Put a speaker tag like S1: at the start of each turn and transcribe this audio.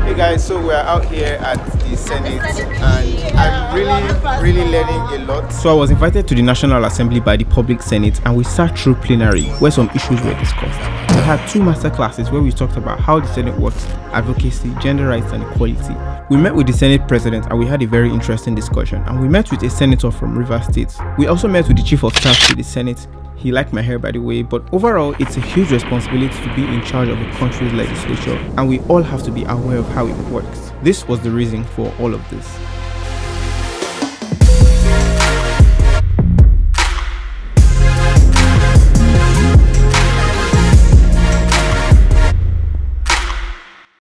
S1: Hey guys, so we're out here at the Senate and I'm really learning a lot. So I was invited to the National Assembly by the Public Senate and we sat through plenary where some issues were discussed. We had 2 master classes where we talked about how the Senate works, advocacy, gender rights and equality. We met with the Senate President and we had a very interesting discussion, and we met with a senator from Rivers State. We also met with the Chief of Staff to the Senate. He liked my hair, by the way, but overall it's a huge responsibility to be in charge of a country's legislature, and we all have to be aware of how it works. This was the reason for all of this.